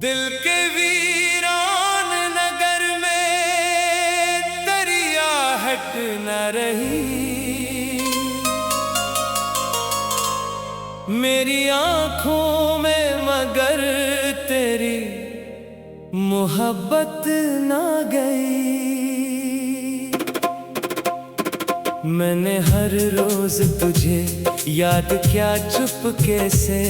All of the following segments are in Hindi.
दिल के वीरान नगर में दरिया हट न रही, मेरी आंखों में मगर तेरी मोहब्बत ना गई। मैंने हर रोज तुझे याद किया चुपके से,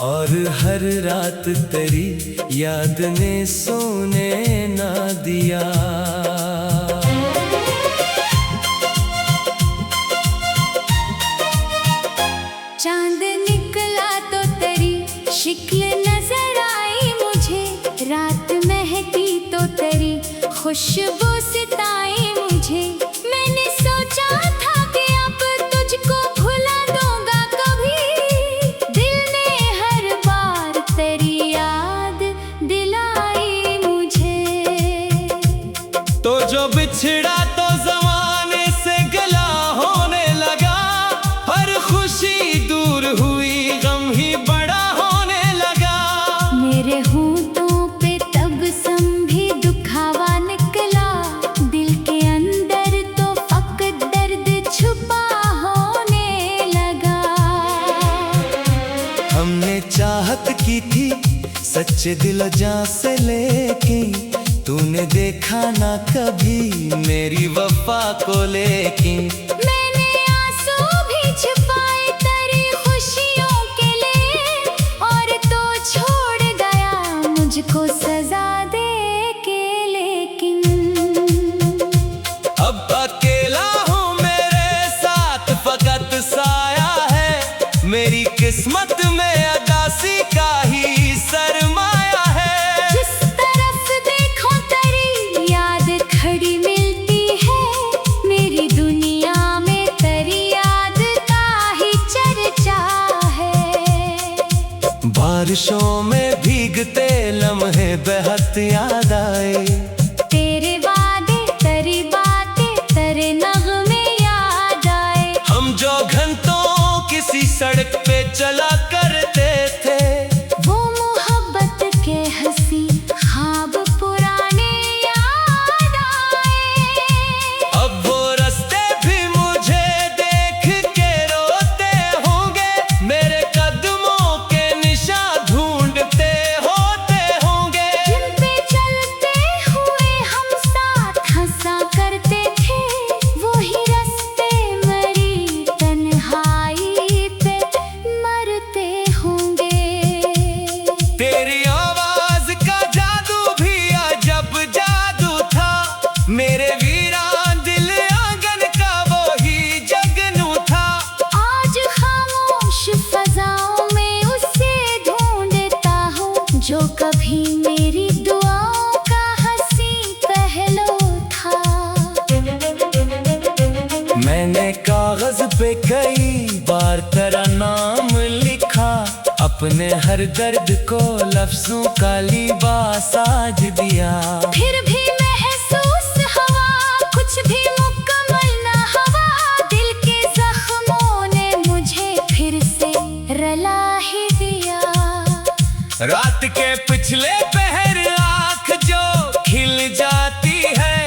और हर रात तेरी याद ने सोने ना दिया। चांद निकला तो तेरी शिक्ल नजर आई मुझे, रात महकी तो तेरी खुशबू सिताई मुझे। मैंने सोचा था कि अब तुझको भुला दूंगा कभी, दिल ने हर बार तेरी याद दिलाई मुझे। तो जो बिछड़ा तो जमाने से गला होने लगा, हर खुशी दूर हुई गम ही बड़ा होने लगा। मेरे होठों पे तबस्सुम भी दुखावा निकला, दिल के अंदर तो फकत दर्द छुपा होने लगा। हमने चाहत की थी सच्चे दिल जान से, लेकिन तूने देखा ना कभी मेरी वफा को। लेकिन मैंने आंसू भी छुपाए तेरी खुशियों के लिए, और तो छोड़ गया मुझको सजा दे के। लेकिन अब अकेला हूँ, मेरे साथ फकत साया है, मेरी किस्मत में अदासी का ही सरमाया है। जिस तरफ देखो तेरी याद खड़ी मिलती है, मेरी दुनिया में तेरी याद का ही चर्चा है। बारिशों में भीगते लम्हे बेहद याद आए, तेरे वादे तेरी बातें तेरे नगमे याद आए। हम जो घंटों किसी सड़क पे चला करते थे, वो मोहब्बत के हंसी ख्वाब पुराने याद आए। अब वो रास्ते भी मुझे देख के रोते होंगे, मेरे कदमों के निशान ढूंढते होते होंगे। जिन पे चलते हुए हम साथ हंसा करते थे, वही रास्ते मरी तन्हाई पे मरते होंगे। तेरी आवाज का जादू भी अजब जादू था, मेरे वीरान दिल आंगन का वो ही जगनू था। आज खामोश फजाओं में उसे ढूंढता हूँ, जो कभी मेरी दुआओं का हंसी पहलू था। मैंने कागज पे कई बार तेरा नाम लिखा, अपने हर दर्द को लफ्जों का लिबास आज दिया। फिर भी महसूस हवा कुछ भी मुकम्मल ना हवा, दिल के जख्मों ने मुझे फिर से रला ही दिया। रात के पिछले पहर आँख जो खिल जाती है,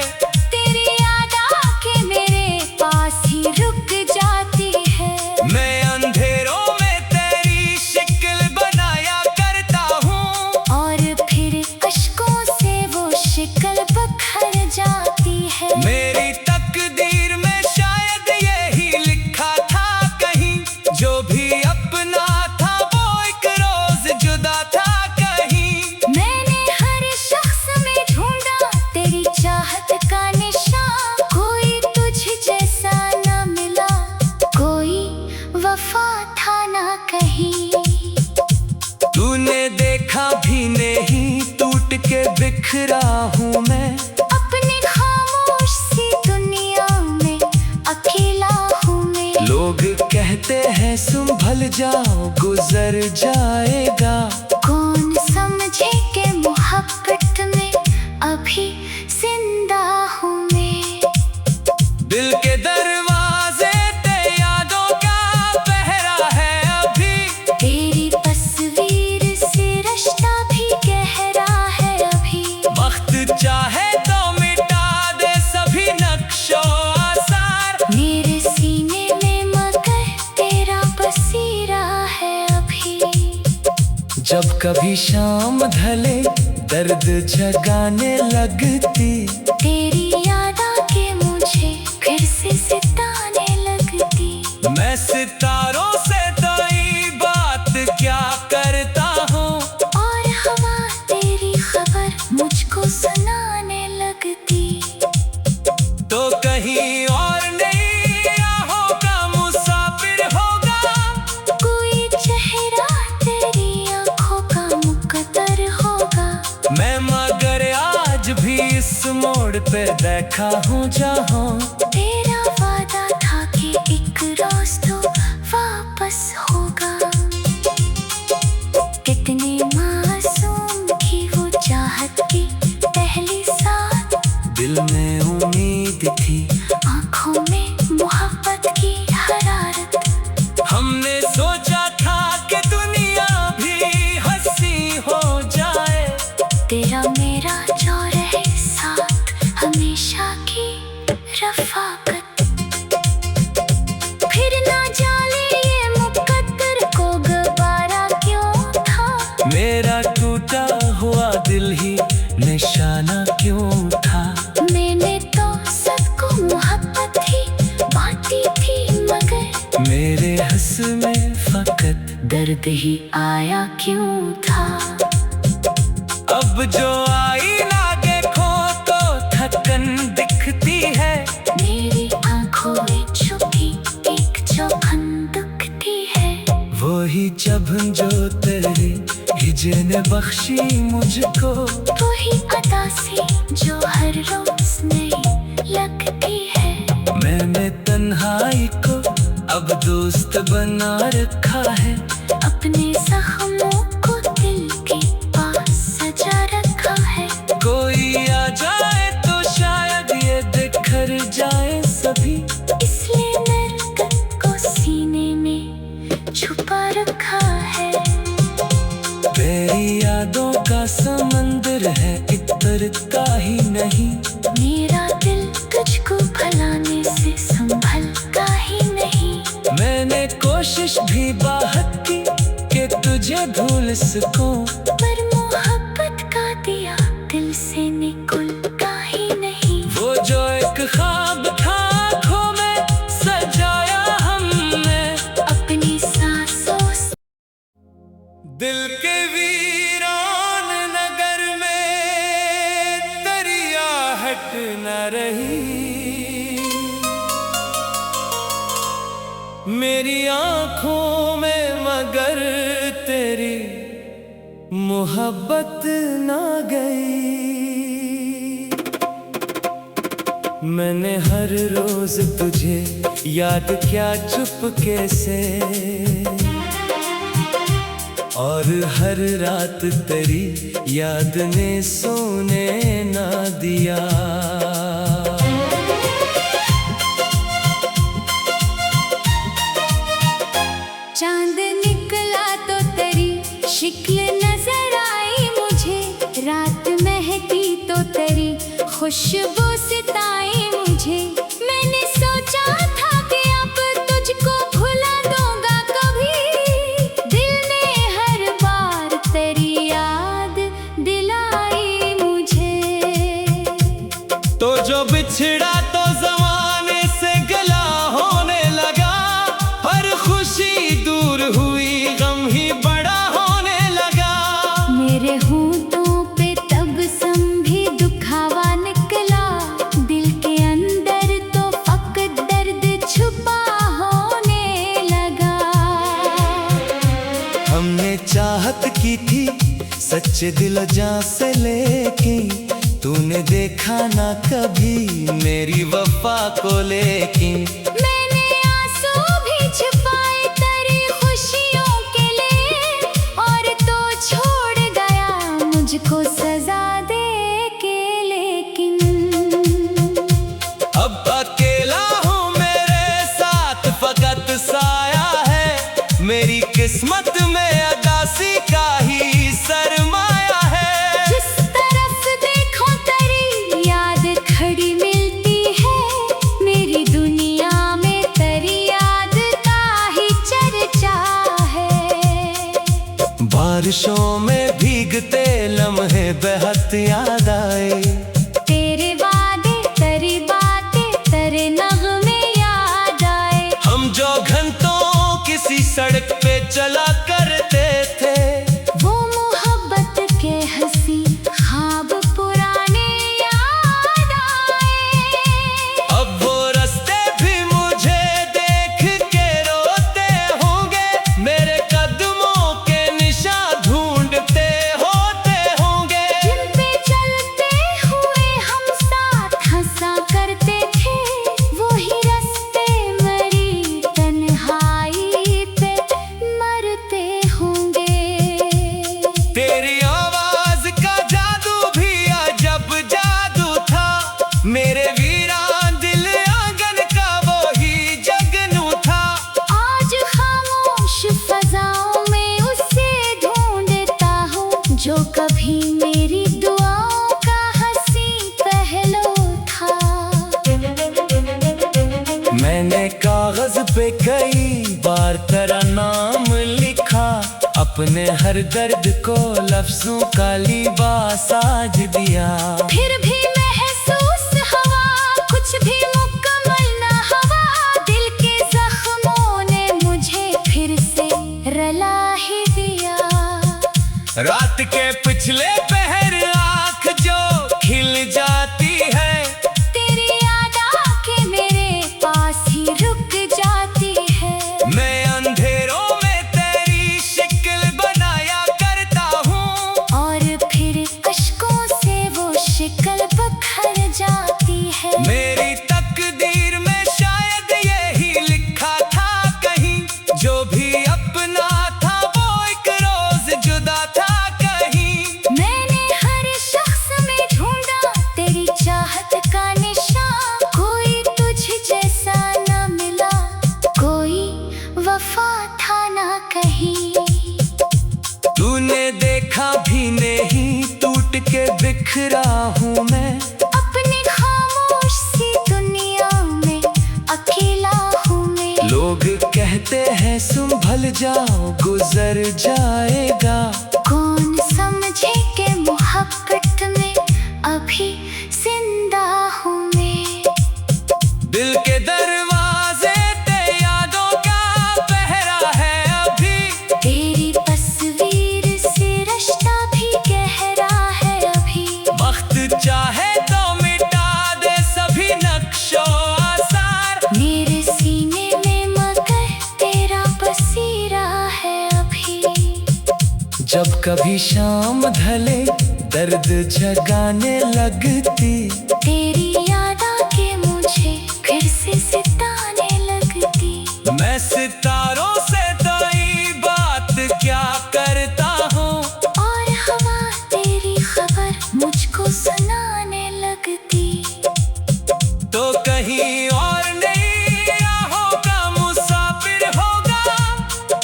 तेरी याद आके मेरे पास ही रुक जाती है। मैं अंधेरों में तेरी शिक्ल बनाया करता हूँ, और फिर अश्कों से वो शिकल बखर जाती है। मेरी तकदीर में शायद यही लिखा था कहीं, जो भी अपना था वो एक रोज जुदा था कहीं। मैंने हर शख्स में ढूंढा तेरी चाहत का निशान, कोई तुझ जैसा न मिला, कोई वफा था ना कहीं। तूने देखा भी नहीं टूट के बिखरा हूँ मैं, अपनी खामोश सी दुनिया में अकेला हूँ मैं। लोग कहते हैं संभल जाओ गुजर जाएगा, कौन समझे के मोहब्बत में अभी जिंदा हूँ मैं। दिल के दरवाजे पे यादों का पहरा है अभी, तेरी तस्वीर जब कभी शाम ढले दर्द जगाने लगती, तेरी याद आके मुझे फिर से सताने लगती। मैं सितारों से तई बात क्या करता हूँ, और हवा तेरी खबर मुझको सुनाने लगती। तो कहीं और नहीं राहों का मुसाफिर होगा, कोई चेहरा तेरी आंखों का मुकद्दर होगा। मैं मगर आज भी इस मोड़ पे बैठा हूँ जहाँ तेरा वादा था कि एक रोज तो वापस होगा। कितनी मासूम थी वो चाहत की पहली साथ, दिल में उम्मीद थी, आंखों में मोहब्बत की हरारत। हमने सोचा था कि दुनिया भी हंसी हो जाए, तेरा मेरा जो रहे साथ हमेशा की रफ़ाकत। फिर ना जाने ये मुकद्दर को गवारा क्यों था, मेरा टूटा हुआ दिल ही निशाना क्यों था। मैंने तो सबको मोहब्बत ही बांटी थी, मगर मेरे हंस में फकत दर्द ही आया क्यों था। अब जो आईना देखो तो थकन दिखती है, मेरी आंखों में छुपी एक चौखन दुखती है। वही जबन जो तेरी हिजर ने बख्शी मुझको, वही अदा सी जो हर रोज नई लगती है। मैंने तन्हाई को अब दोस्त बना रखा है, अपने जख्मों को दिल के पास सजा रखा है। कोई आ जाए तो शायद ये बिखर जाए सभी, इसलिए नरकत को सीने में छुपा रखा है। तेरी यादों का समंदर है, इतरता ही नहीं, मेरा दिल तुझको भुलाने से संभलता ही नहीं। मैंने कोशिश भी बहुत की कि तुझे भूल सकूं, पर मोहब्बत का दिया दिल से निकलता ही नहीं। वो जो एक ख्वाब था आँखों में सजाया हमने, अपनी सांसों से दिल के वीरान नगर में दरिया हट न रही। मेरी आँखों में मगर तेरी मोहब्बत ना गई। मैंने हर रोज तुझे याद किया चुपके से, और हर रात तेरी याद ने सोने ना दिया। चांद निकला तो तेरी शिक्ल नजर आई मुझे, रात महकी तो तेरी खुशबू सिताई मुझे। मैंने सोचा था कि अब तुझको भुला दूंगा कभी, दिल ने हर बार तेरी याद दिलाई मुझे। तो जो बिछड़ा तो जमाने से गला होने लगा, हर खुशी दूर हुई गम ही बड़ा होने लगा। मेरे होठों पे तबस्सुम भी दुखावा निकला, दिल के अंदर तो फकत दर्द छुपा होने लगा। हमने चाहत की थी सच्चे दिल जान से, लेकिन तूने देखा ना कभी मेरी वफा को। लेकिन मैंने आंसू भी छुपाए तेरी खुशियों के लिए, और तो छोड़ गया मुझको सजा दे के। लेकिन अब अकेला हूँ, मेरे साथ फकत साया है, मेरी किस्मत में अदासी का ही सरमाया है। जिस तरफ देखो तेरी याद खड़ी मिलती है, मेरी दुनिया में बारिशों में भीगते लम्हे बेहद याद आए। तेरे वादे तेरी बातें तेरे नगमे याद आए। हम जो घंटों किसी सड़क पे चला करते थे, वो मोहब्बत के हंसी ख्वाब पुराने याद आए। अब वो रास्ते भी मुझे देख के रोते होंगे, मेरे कदमों के निशान ढूंढते होते होंगे। जिन पे चलते हुए हम साथ हंसा करते थे, वही रास्ते मरी तन्हाई पे मरते होंगे। तेरी आवाज का जादू भी अजब जादू था, मेरे वीरान दिल आंगन का वही जगनू था। आज खामोश फजाओं में उसे ढूंढता हूँ, जो कभी मेरी दुआओं का हंसी पहलू था। मैंने कागज पे कई बार तेरा नाम लिखा, अपने हर दर्द को लफ्जों का लिबास आज दिया। फिर भी महसूस हवा कुछ भी मुकम्मल न हवा, दिल के जख्मों ने मुझे फिर से रला ही दिया। रात के पिछले पहर आँख जो खिल जाती है, तेरी याद आके मेरे पास ही रुक जाती है। मैं अंधेरों में तेरी शिक्ल बनाया करता हूँ, और फिर अश्कों से वो शिकल बखर जाती है। मेरी तकदीर में शायद यही लिखा था कहीं, जो भी अपना था वो एक रोज जुदा था कहीं। मैंने हर शख्स में ढूंढा तेरी चाहत का निशान, कोई तुझ जैसा न मिला, कोई वफा था ना कहीं। तूने देखा भी नहीं टूट के बिखरा हूँ मैं, अपनी खामोश सी दुनिया में अकेला हूँ मैं। लोग कहते हैं संभल जाओ गुजर जाएगा, कौन समझे के मोहब्बत में अभी जिंदा हूँ मैं। दिल के दरवाजे पे यादों का पहरा है अभी, तेरी तस्वीर से रिश्ता भी गहरा है अभी। वक्त चाहे तो मिटा दे सभी नक्शों आसार, मेरे सीने में मगर तेरा बसीरा है अभी। जब कभी शाम ढले दर्द जगाने लगती, तेरी याद आके मुझे फिर से सताने लगती। मैं सितारों से कोई बात क्या करता हूँ, और हवा तेरी खबर मुझको सुनाने लगती। तो कहीं और नहीं राहों का मुसाफिर होगा,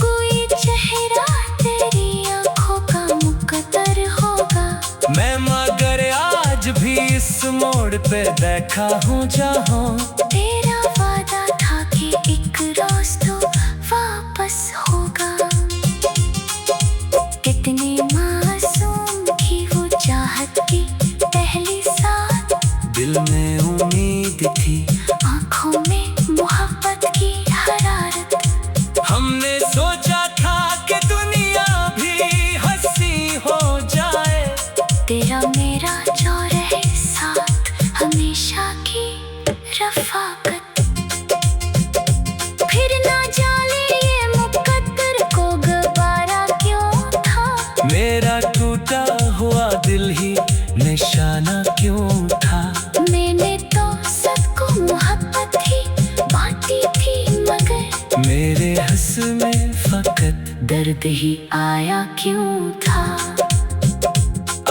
कोई चेहरा तेरी आंखों का मुकद्दर होगा। मैं मगर आज भी इस मोड़ पे बैठा हूँ जहाँ तेरा वादा था कि एक रोज तो वापस होगा। कितने मासूम की वो चाहत की पहली साथ, दिल में उम्मीद थी, आंखों में मोहब्बत की हरारत। हमने सोचा था कि दुनिया भी हंसी हो जाए, तेरा मेरा जो रहे साथ हमेशा की रफाकत। फिर ना जाने ये मुकद्दर को गवारा क्यों था, मेरा टूटा हुआ दिल ही निशाना क्यों था। मैंने तो सबको मोहब्बत ही बांटी थी, मगर मेरे हंस में फकत दर्द ही आया क्यों था।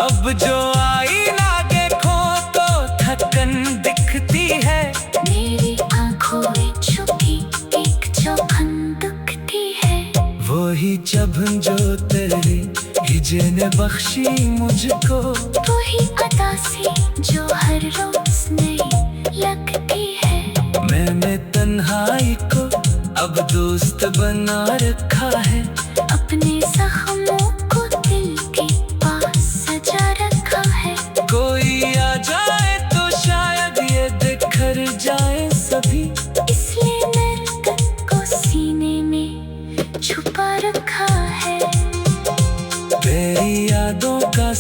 अब जो आईना देखो तो थकन दिखती है, मेरी आंखों में छुपी एक चौखन दुखती है। वही जब जो तेरी हिजे ने बख्शी मुझको, वही अदा सी जो हर रोज नई लगती है। मैंने तन्हाई को अब दोस्त बना रखा है, अपने जख्मों को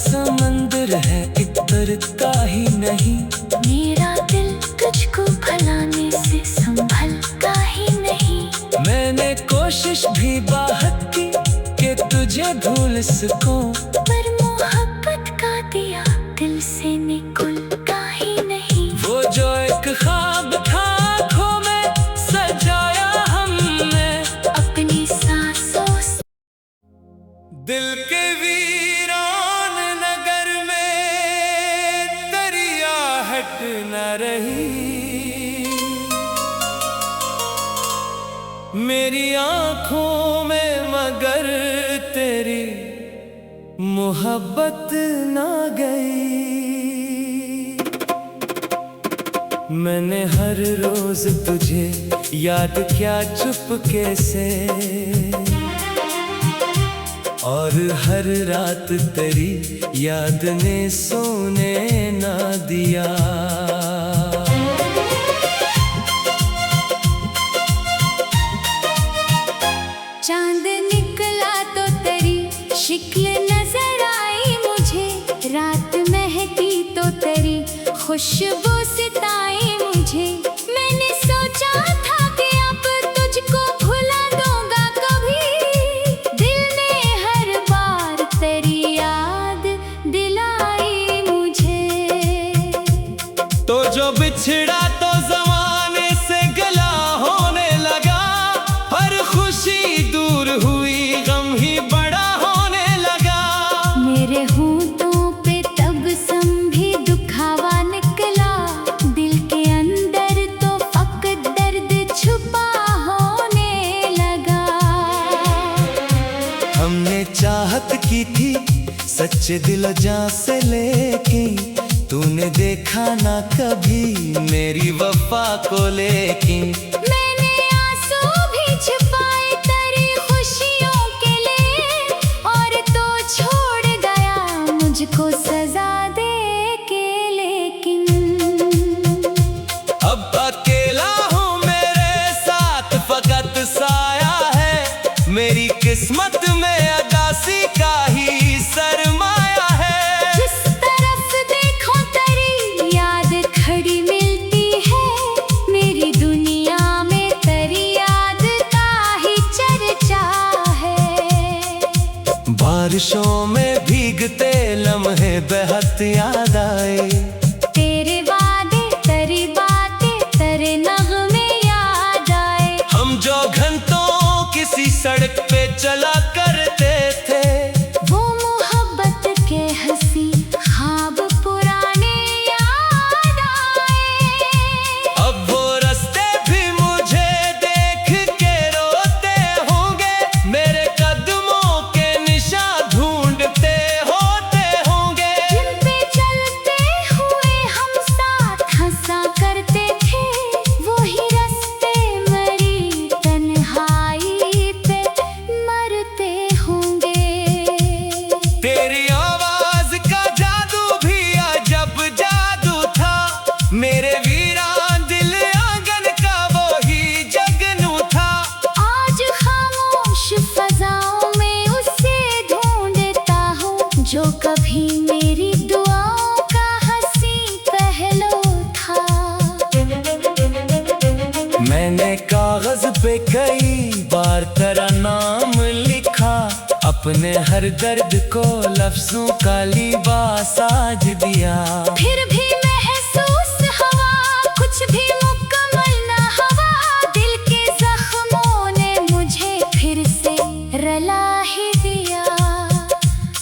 समंदर है, इतरता ही नहीं। मेरा दिल तुझको भुलाने से संभलता ही नहीं। मैंने कोशिश भी बहुत की कि तुझे भूल सकूं, पर मोहब्बत का दिया दिल से निकलता ही नहीं। वो जो एक ख्वाब था आँखों में सजाया हमने अपनी सांसों से। दिल के वीरान नगर में दरिया हट न रही। मेरी आँखों में मगर तेरी मोहब्बत न गई। मैंने हर रोज तुझे याद किया चुपके से, और हर रात तेरी याद ने सोने ना दिया। चांद निकला तो तेरी शिक्ल नजर आई मुझे। रात महकी तो तेरी खुशबू सिताई मुझे। मैंने सोचा था कि अब तुझको भुला दूंगा कभी। दिल ने हर बार तेरी याद दिलाई मुझे। तो जो बिछड़ा तो जमाने से गला होने लगा। हर खुशी दूर हुई, गम ही बड़ा होने लगा। मेरे होंठों पे तबस्सुम भी दुखावा निकला। दिल के अंदर तो फकत दर्द छुपा होने लगा। हमने चाहत की थी सच्चे दिल जान से, लेकिन तूने देखा ना कभी मेरी वफा को। लेकिन मैंने आंसू भी छुपाए तेरी खुशियों के लिए, और तो छोड़ गया मुझको सजा दे के। लेकिन अब अकेला हूँ, मेरे साथ फकत साया है। मेरी किस्मत में अदासी का ही सरमाया है। जिस तरफ देखो तेरी याद खड़ी मिलती है। मेरी दुनिया में तेरी याद का ही चर्चा है। बारिशों में भीगते लम्हे बेहद याद आए। तेरे वादे तेरी बातें तेरे नगमे याद आए। हम जो घंटों किसी सड़क पे चला करते थे। वो मोहब्बत के हंसी ख्वाब पुराने याद आए। अब वो रास्ते भी मुझे देख के रोते होंगे। मेरे कदमों के निशान ढूंढते होते होंगे। जिन पे चलते हुए हम साथ हंसा करते थे। वही रास्ते मरी तन्हाई पे मरते होंगे। तेरी आवाज का जादू भी अजब जादू था। मेरे वीरान दिल आंगन का वो ही जगनू था। आज खामोश फजाओं में उसे ढूंढता हूँ, जो कभी मेरी दुआओं का हंसी पहलू था। मैंने कागज पे कई बार तेरा नाम लिखा। अपने हर दर्द को लफ्जों का लिबास आज दिया। फिर भी महसूस हवा कुछ भी मुकम्मल न हवा। दिल के जख्मों ने मुझे फिर से रला ही दिया।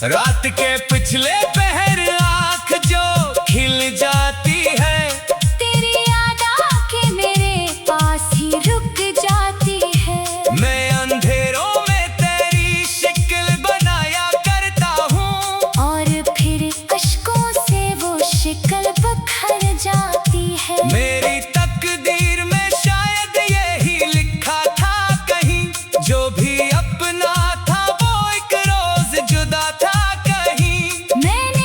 रात के पिछले पहर आँख जो खिल जाती है। तेरी याद आके मेरे पास ही रुक जाती है। मैं अंधेरों में तेरी शिक्ल बनाया करता हूँ। और फिर अश्कों से वो शिकल बखर जाती है। मेरी तकदीर में शायद यही लिखा था कहीं। जो भी अपना था वो एक रोज जुदा था कहीं। मैंने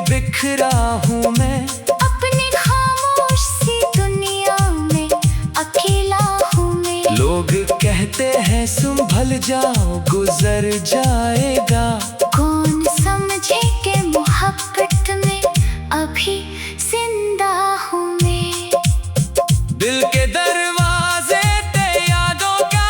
बिखरा हूँ मैं, अपनी खामोश सी दुनिया में अकेला हूँ मैं। लोग कहते हैं संभल जाओ गुजर जाएगा, कौन समझे कि मोहब्बत में अभी जिंदा हूँ मैं। दिल के दरवाजे ते यादों का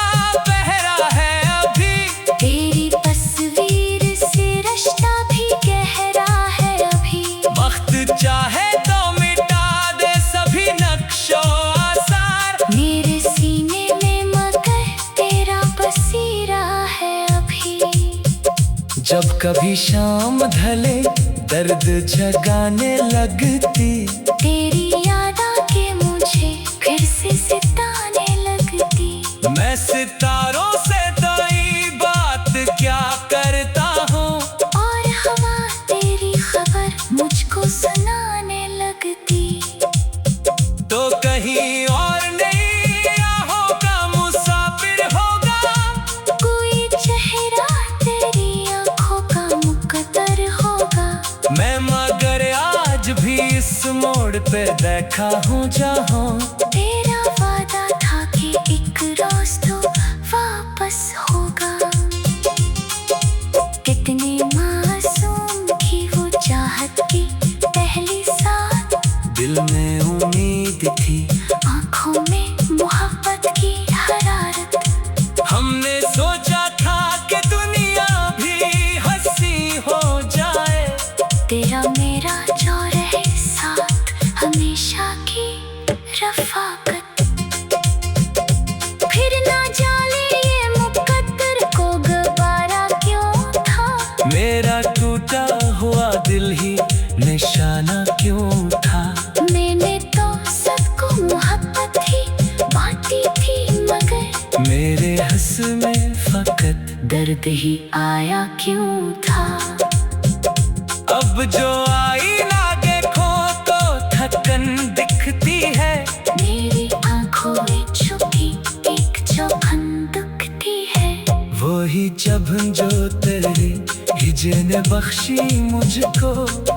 पहरा है अभी, तेरी तस्वीर से रिश्ता भी गहरा है अभी। वक्त चाहे तो मिटा दे सभी नक्शो आसार, मेरे सीने में मगर तेरा बसीरा है अभी। जब कभी शाम ढले दर्द जगाने लगती, तेरी याद आके मुझे फिर से सताने लगती। मैं सितारों से तई बात क्या करता हूँ, और हवा तेरी खबर मुझको सुनाने लगती। तो कहीं और नहीं राहों का मुसाफिर होगा, कोई चेहरा तेरी आंखों का मुकद्दर होगा। मैं मगर आज भी इस मोड़ पे देखा हूँ जहाँ तेरा वादा था कि एक रोज तो वापस होगा। कितने मासूम की वो चाहत की पहली साथ, दिल में उम्मीद थी, आंखों में मोहब्बत की हरारत। हमने सोचा था कि दुनिया भी हंसी हो जाए, तेरा मेरा जो रहे साथ हमेशा की रफ़ाकत। फिर ना जाने ये मुकद्दर को गवारा क्यों था, मेरा टूटा हुआ दिल ही निशाना क्यों था। मैंने तो सबको मोहब्बत ही बांटी थी, मगर मेरे हंस में फकत दर्द ही आया क्यों था। अब जो आईना देखो तो थकन दिखती है, मेरी आंखों में छुपी एक चौखन दुखती है। वही जबन जो तेरी हिजे ने बख्शी मुझको,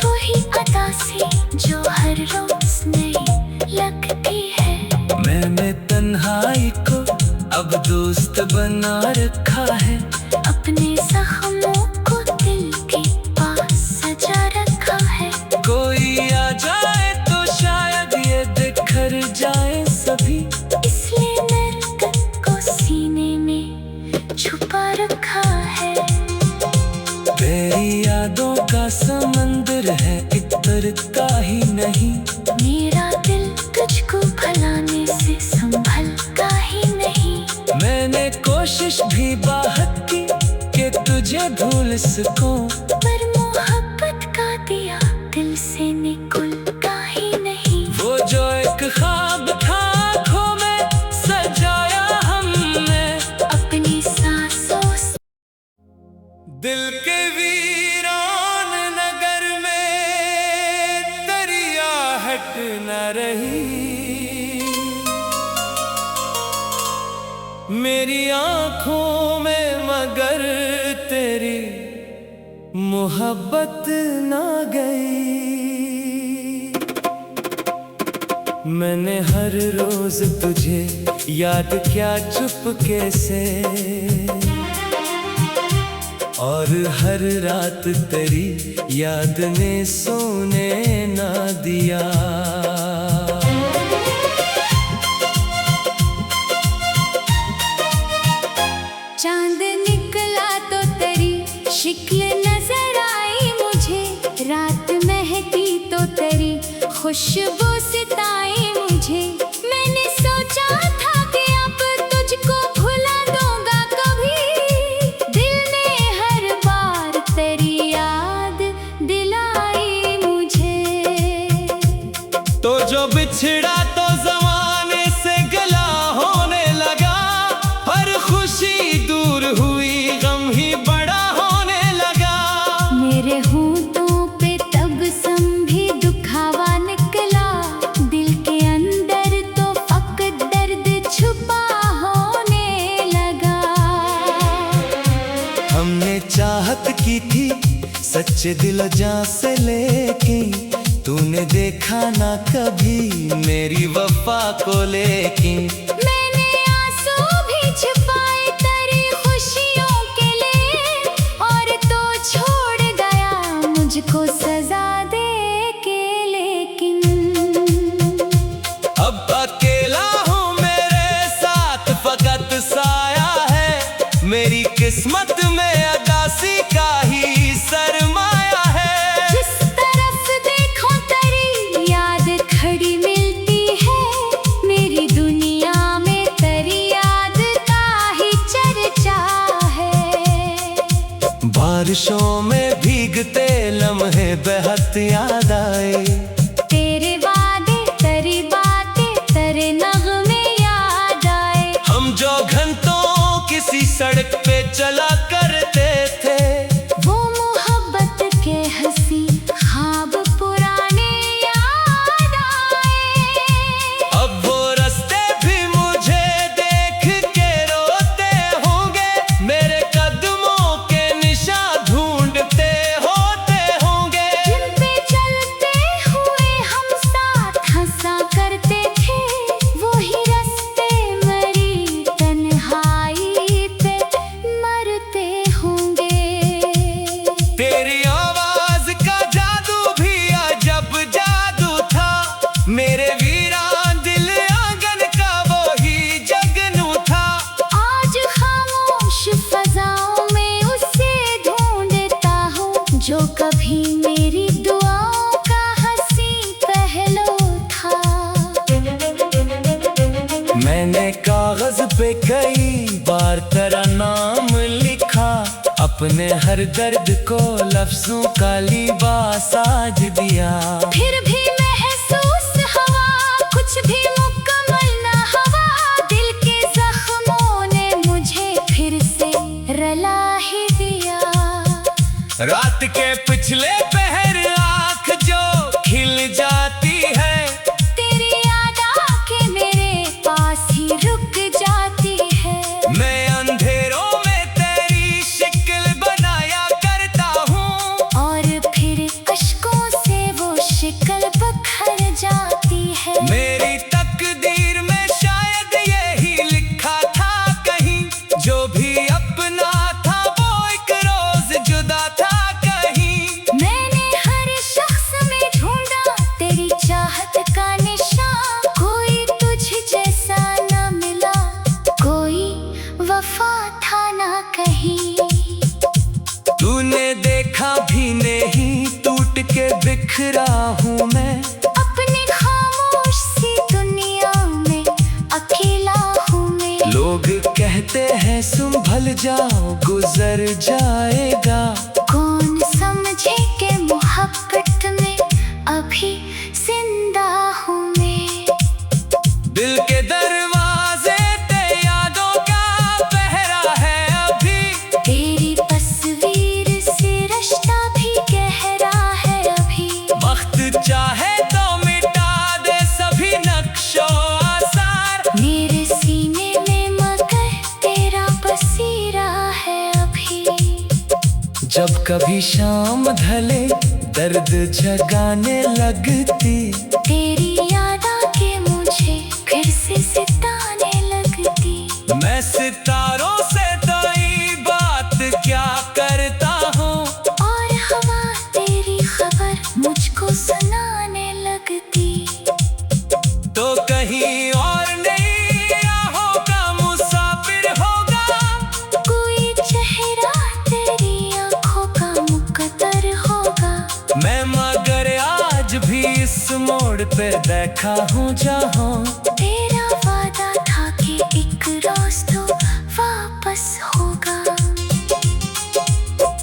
वही अदा सी जो हर रोज नई लगती है। मैंने तन्हाई को अब दोस्त बना रखा है, अपने जख्मों को दिल के पास सजा रखा है। कोई आ जाए तो शायद ये बिखर जाए सभी, इसलिए नरकत को सीने में छुपा रखा है। तेरी यादों का समंदर है इतरता ही नहीं, मेरा दिल तुझको भुलाने से संभलता ही नहीं। मैंने कोशिश भी बहुत की कि तुझे भूल सकूं, पर मोहब्बत का दिया दिल से निकलता ही नहीं। वो जो एक ख्वाब था आँखों में सजाया हमने, अपनी सांसों से दिल के वीरान नगर में दरिया हट न रही। मेरी आँखों में मगर तेरी मोहब्बत ना गई। मैंने हर रोज तुझे याद किया चुपके से, और हर रात तेरी याद ने सोने ना दिया। चांद निकला तो तेरी शिक्ल नजर आई मुझे, रात महकी तो तेरी खुशबू सिताई मुझे। मैंने सोचा था कि अब तुझको भुला दूंगा कभी, दिल ने हर बार तेरी याद दिलाई मुझे। तो जो बिछड़ा तो जमाने से गला होने लगा, हर खुशी दूर हुई गम ही बड़ा होने लगा। मेरे होंठों पे तबस्सुम भी दुखावा निकला, दिल के अंदर तो फकत दर्द छुपा होने लगा। हमने चाहत की थी सच्चे दिल जान से, लेकिन तूने देखा ना कभी मेरी वफा को। लेकिन मैंने आंसू भी छुपाए तेरी खुशियों के लिए, और तो छोड़ गया मुझको सजा दे के। लेकिन अब अकेला हूँ, मेरे साथ फकत साया है, मेरी किस्मत में अदासी का ही सरमाया है। जिस तरफ देखो तेरी याद खड़ी मिलती है, मेरी दुनिया में तेरी याद का ही चर्चा है। बारिशों में भीगते लम्हे बेहद याद आए, तेरे वादे तेरी बातें तेरे नगमे याद आए। हम जो घंटों किसी सड़क पे चला करते थे, वो मोहब्बत के हंसी ख्वाब पुराने याद आए। अब वो रास्ते भी मुझे देख के रोते होंगे, मेरे कदमों के निशान ढूंढते होते होंगे। जिन पे चलते हुए हम साथ हंसा करते थे, वही रास्ते मरी तन्हाई पे मरते होंगे। तेरी आवाज का जादू भी अजब जादू था, मेरे वीरान दिल आंगन का वो ही जगनू था। आज खामोश फजाओं में उसे ढूंढता हूँ, जो कभी मेरी दुआओं का हंसी पहलू था। मैंने कागज पे कई बार तेरा नाम लिखा, अपने हर दर्द को लफ्जों का लिबास साज दिया। फिर भी महसूस हवा कुछ भी मुकम्मल न हवा, दिल के जख्मों ने मुझे फिर से रला ही दिया। रात के पिछले पहर आँख जो खिल जाती है, तेरी याद आके मेरे पास ही रुक जाती है। मैं अंधेरों में तेरी शिक्ल बनाया करता हूँ, और फिर अश्कों से वो शिकल बखर जाती है। मेरी तकदीर में शायद यही लिखा था कहीं, जो भी अपना था वो एक रोज जुदा था कहीं। मैंने हर शख्स में ढूंढा तेरी चाहत का निशान, कोई तुझ जैसा न मिला, कोई वफा था ना कहीं। तूने देखा भी नहीं, टूट के बिखरा हूँ मैं, अपनी खामोश सी दुनिया में अकेला हूँ मैं। लोग कहते हैं संभल जाओ गुजर जाएगा, कौन समझे के मोहब्बत में अभी जिंदा हूँ मैं। दिल के दरवाजे ते यादों का पहरा है अभी, तेरी तस्वीर से रिश्ता भी गहरा है अभी। वक्त चाहे तो मिटा दे सभी नक्शों आसार, मेरे सीने में मगर तेरा बसीरा है अभी। जब कभी शाम ढले दर्द जगाने लगती, तेरी याद आके मुझे फिर से सिताने लगती। मैं सितारों से कोई बात क्या करता हूँ, और हवा तेरी खबर मुझको सुनाने लगती। तो कहीं और नहीं राहों का मुसाफिर होगा, कोई चेहरा तेरी आंखों का मुकद्दर होगा। मैं मगर आज भी इस मोड़ पे बैठा हूँ जहाँ तेरा वादा था कि एक रोज तो वापस होगा।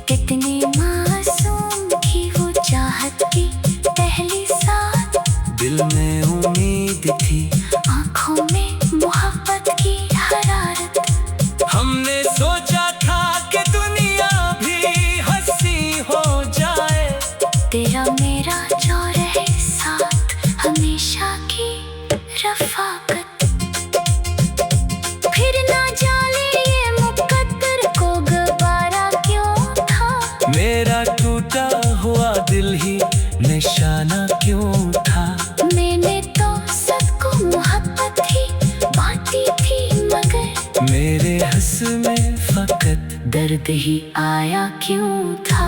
कितने मासूम की वो चाहत की पहली साथ, दिल में उम्मीद थी, आंखों में मोहब्बत की हरारत। हमने सोचा था कि दुनिया भी हंसी हो जाए, तेरा मेरा जो रहे साथ हमेशा की रफाकत। फिर दर्द ही आया क्यों था।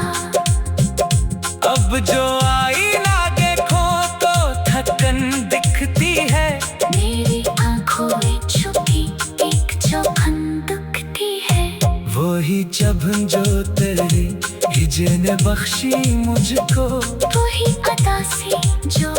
अब जो आईना देखो तो थकन दिखती है, मेरी आंखों में छुपी एक चुभन दुखती है। वही चुभन जो तेरी हिजर ने बख्शी मुझको, वही अदा सी जो